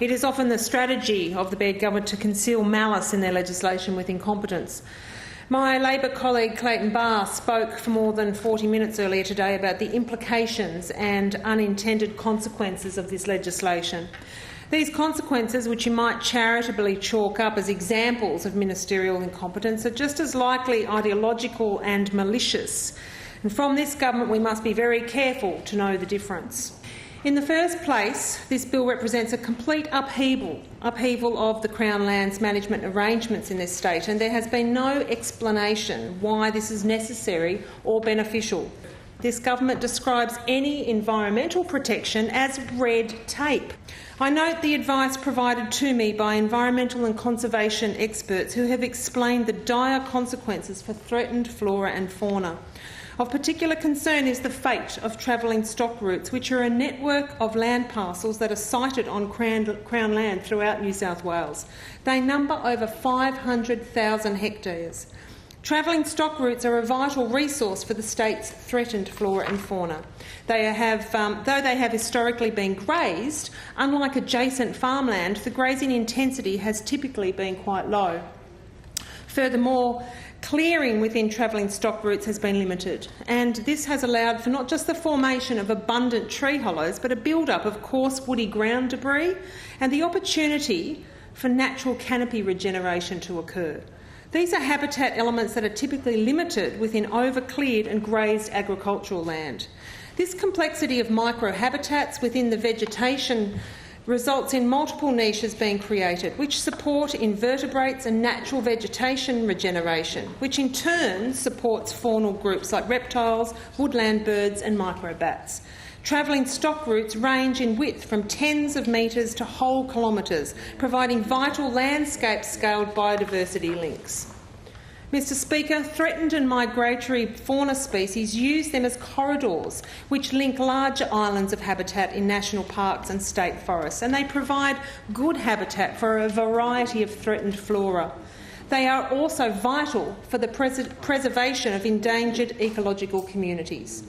It is often the strategy of the Baird government to conceal malice in their legislation with incompetence. My Labor colleague Clayton Barr spoke for more than 40 minutes earlier today about the implications and unintended consequences of this legislation. These consequences, which you might charitably chalk up as examples of ministerial incompetence, are just as likely ideological and malicious. And from this government we must be very careful to know the difference. In the first place, this bill represents a complete upheaval of the Crown lands management arrangements in this state, and there has been no explanation why this is necessary or beneficial. This government describes any environmental protection as red tape. I note the advice provided to me by environmental and conservation experts who have explained the dire consequences for threatened flora and fauna. Of particular concern is the fate of travelling stock routes, which are a network of land parcels that are sited on Crown land throughout New South Wales. They number over 500,000 hectares. Travelling stock routes are a vital resource for the state's threatened flora and fauna. Though they have historically been grazed, unlike adjacent farmland, the grazing intensity has typically been quite low. Furthermore, clearing within travelling stock routes has been limited, and this has allowed for not just the formation of abundant tree hollows, but a build-up of coarse woody ground debris and the opportunity for natural canopy regeneration to occur. These are habitat elements that are typically limited within over-cleared and grazed agricultural land. This complexity of microhabitats within the vegetation results in multiple niches being created, which support invertebrates and natural vegetation regeneration, which in turn supports faunal groups like reptiles, woodland birds and microbats. Travelling stock routes range in width from tens of metres to whole kilometres, providing vital landscape-scaled biodiversity links. Mr Speaker, threatened and migratory fauna species use them as corridors which link larger islands of habitat in national parks and state forests, and they provide good habitat for a variety of threatened flora. They are also vital for the preservation of endangered ecological communities.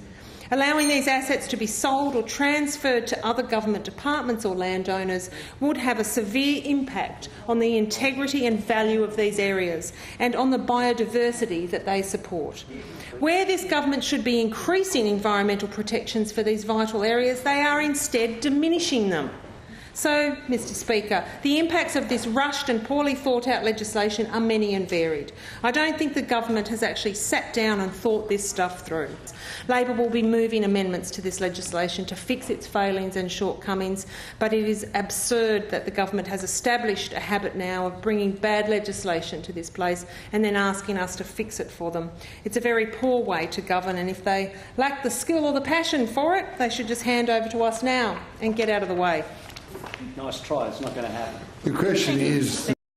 Allowing these assets to be sold or transferred to other government departments or landowners would have a severe impact on the integrity and value of these areas and on the biodiversity that they support. Where this government should be increasing environmental protections for these vital areas, they are instead diminishing them. So, Mr Speaker, the impacts of this rushed and poorly thought-out legislation are many and varied. I don't think the government has actually sat down and thought this stuff through. Labor will be moving amendments to this legislation to fix its failings and shortcomings, but it is absurd that the government has established a habit now of bringing bad legislation to this place and then asking us to fix it for them. It's a very poor way to govern, and if they lack the skill or the passion for it, they should just hand over to us now and get out of the way. Nice try. It's not going to happen. The question is